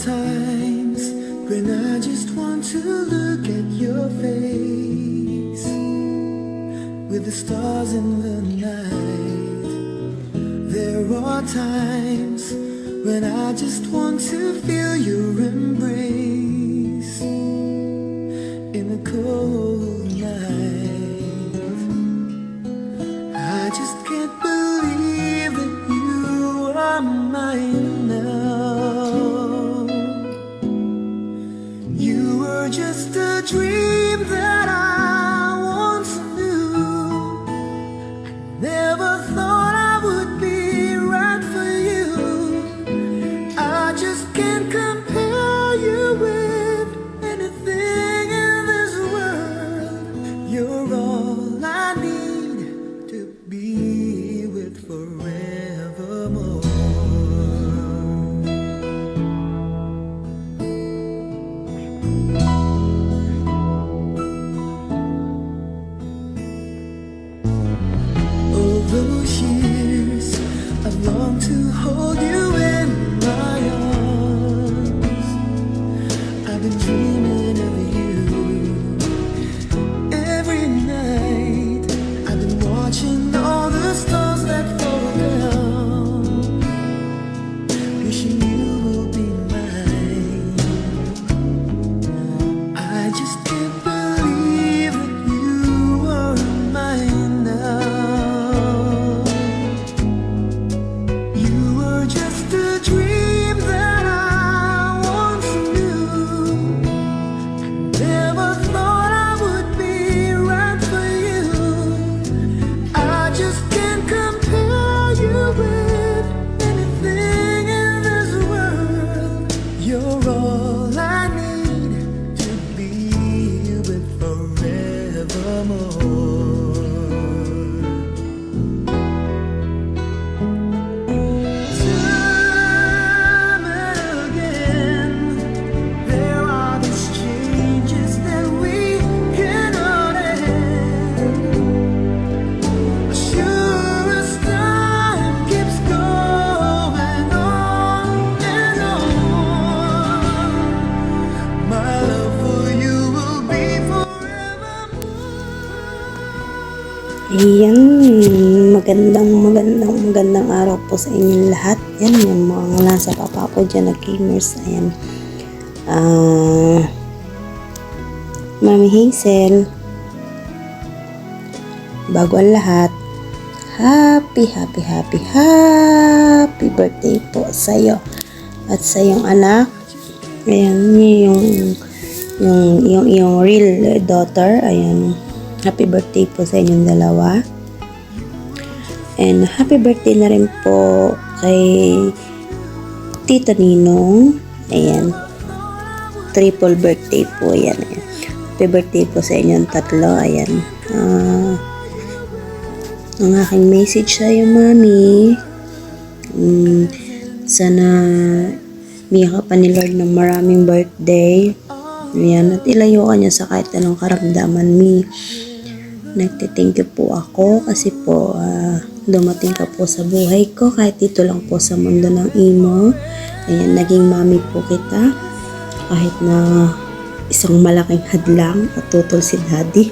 times when I just want to look at your face with the stars in the night. There are times when I just want to feel your embrace in the cold night. I just can't believe that you are mine now. You were just a dream that I once knew. I never thought I would be right for you. I just can't compare you with anything in this world. You're all I need to be with forevermore. All those years I've longed to hold you in my arms. I've been dreaming of you every night. I've been watching all the stars that fall down, wishing you will be mine. I just can't believe that you are mine now. You were just a dream that I once knew. Never thought I would be right for you. I just can't compare you with anything in this world. You're all I need to be with forevermore. Time and again, there are these changes that we cannot end. Sure as time keeps going on and on, my love for you will be forevermore. Ayan, magandang araw po sa inyong lahat. Yan, yung mga nasa papa ko dyan na gamers. Ayan. Mami Hazel, bago ang lahat, happy birthday po sa'yo at sa iyong anak. Ayan, yung real daughter. Ayan, happy birthday po sa inyong dalawa. And happy birthday na rin po kay Tito Ninong. Ayan, triple birthday po yan. Ayan. Happy birthday po sa inyong tatlo. Ayan. Ang aking message sa iyo, Mami. Sana bigyan ka pa ni Lord ng maraming birthday. Ayan. At ilayo ka niya sa kahit anong karamdaman, Mi. Nagtithank you po ako kasi po dumating ka po sa buhay ko kahit dito lang po sa mundo ng imo. Ayan, naging mami po kita kahit na isang malaking hadlang at tutol si daddy.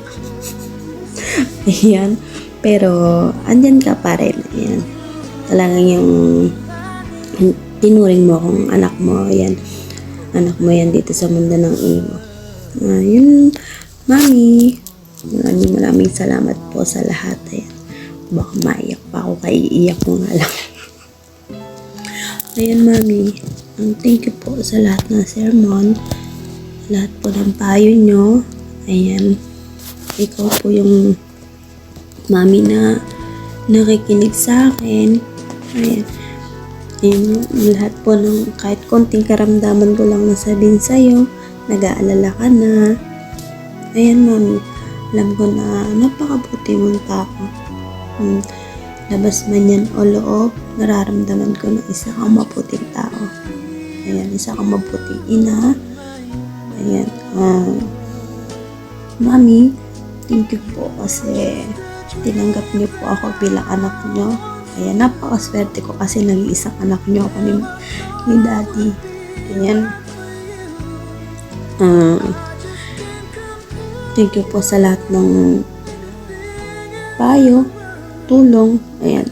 Ayan, pero andyan ka pa rin. Ayan, talagang yung tinuring mo akong anak mo. Ayan, anak mo yan dito sa mundo ng imo. Yun, Mami. Maraming salamat po sa lahat. Ayan. Baka maiyak pa ako, kaiiyak ko nga lang. Ayan, Mami. Thank you po sa lahat ng sermon. Lahat po ng payo nyo. Ayan. Ikaw po yung Mami na nakikinig sa akin. Ayan. Ayan, lahat po ng kahit konting karamdaman ko lang nasabihin sa'yo. Nag-aalala ka na. Ayan, Mami. Alam ko na napakabuti mong tao. Labas man yan o loob, nararamdaman ko na isa kang mabuting tao. Ayan, isa kang mabuting ina. Ayan, Mami, thank you po kasi tinanggap niyo po ako bilang anak niyo. Ayan, napakaswerte ko kasi nag-iisang anak niyo ako ni Daddy. Ayan. Thank you po sa lahat ng payo, tulong. Ayan.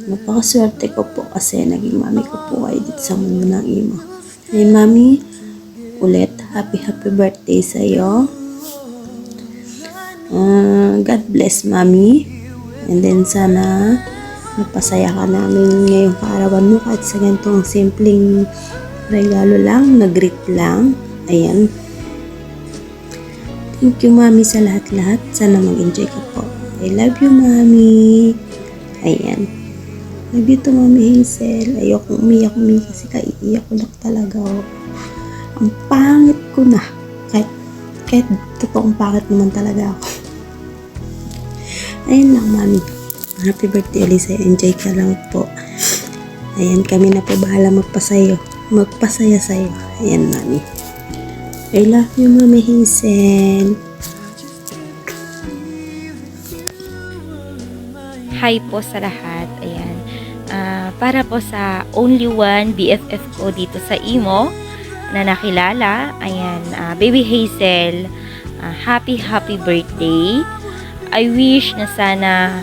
Napakaswerte ko po kasi naging mami ko po kayo dito sa mundo ng imo. Hey mami, ulit happy birthday sa iyo. God bless mami. And then sana napasaya ka namin ngayong kaarawan mo kahit sa ganitong simpleng regalo lang, nag-greet lang. Ayan. Thank you mami sa lahat-lahat. Sana mag-enjoy ka po. I love you mami. Ayan. Love you to mami Hazel. Ayokong umiyak kasi kaiiyak ko lang talaga. Ang pangit ko na. Kahit totoong pangit naman talaga ako. Ayun lang mami. Happy birthday ulit sa'yo. Enjoy ka lang po. Ayan, kami na po bahala magpasaya sa'yo. Ayan mami. I love you mami Hazel. Hi po sa lahat. Ayan. Para po sa only one BFF ko dito sa Imo na nakilala. Ayan, Baby Hazel, happy birthday. I wish na sana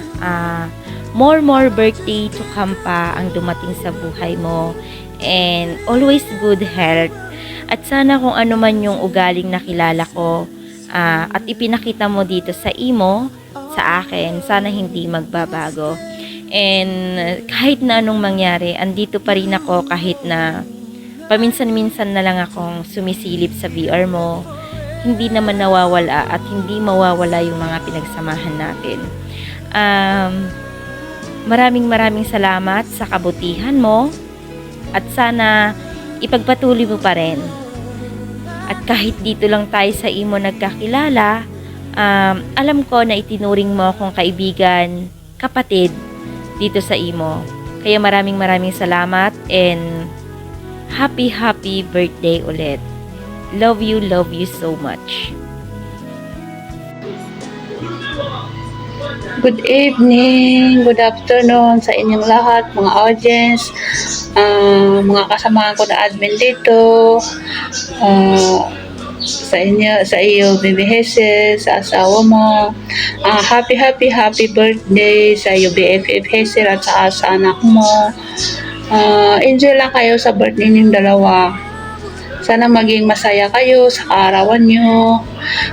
more birthday to come pa ang dumating sa buhay mo. And always good health. At sana kung ano man yung ugaling nakilala ko at ipinakita mo dito sa Imo, sa akin, sana hindi magbabago. And kahit na anong mangyari, andito pa rin ako kahit na paminsan-minsan na lang akong sumisilip sa VR mo. Hindi naman nawawala at hindi mawawala yung mga pinagsamahan natin. Maraming salamat sa kabutihan mo at sana ipagpatuloy mo pa rin. At kahit dito lang tayo sa Imo nagkakilala, alam ko na itinuring mo akong kaibigan, kapatid dito sa Imo. Kaya maraming salamat and happy birthday ulit. Love you so much. Good evening, good afternoon sa inyong lahat, mga audience, mga kasamahan ko na admin dito, sa iyo, Baby Hazel, sa asawa mo. Happy birthday sa iyo, BFF Hazel, at sa anak mo. Enjoy lang kayo sa birthday ng dalawa. Sana maging masaya kayo sa kaarawan nyo.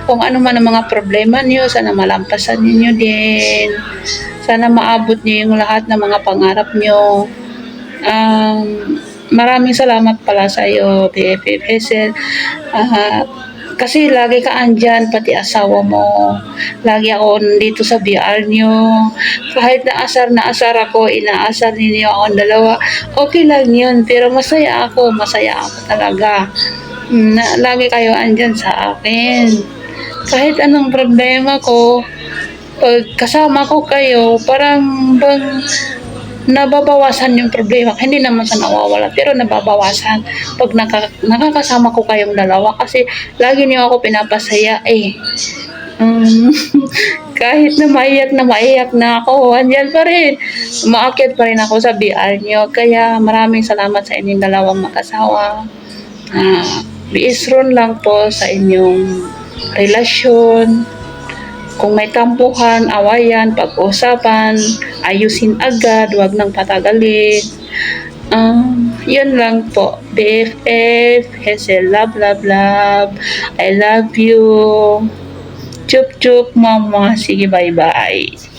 Kung ano man ang mga problema nyo, sana malampasan niyo din. Sana maabot nyo yung lahat ng mga pangarap nyo. Maraming salamat pala sa iyo, BFF Hazel. Kasi lagi ka andyan, pati asawa mo. Lagi ako nandito sa BR nyo. Kahit naasar ako, inaasar ninyo akong dalawa. Okay lang yun, pero masaya ako talaga. Lagi kayo andyan sa akin. Kahit anong problema ko, pag kasama ko kayo, parang bang nababawasan yung problema. Hindi naman sa nawawala, pero nababawasan pag nakakasama ko kayong dalawa kasi lagi niyo ako pinapasaya eh. Kahit na maiyak na ako, andyan pa rin. Umaakyat pa rin ako sa BR niyo. Kaya maraming salamat sa inyong dalawang mag-asawa. Biisron lang po sa inyong relasyon. Kung may tampuhan, awayan, pag-usapan, ayusin agad, wag nang patagalin. Yun lang po. BFF, Hazel, love. I love you. Chup, mama. Sige, bye-bye.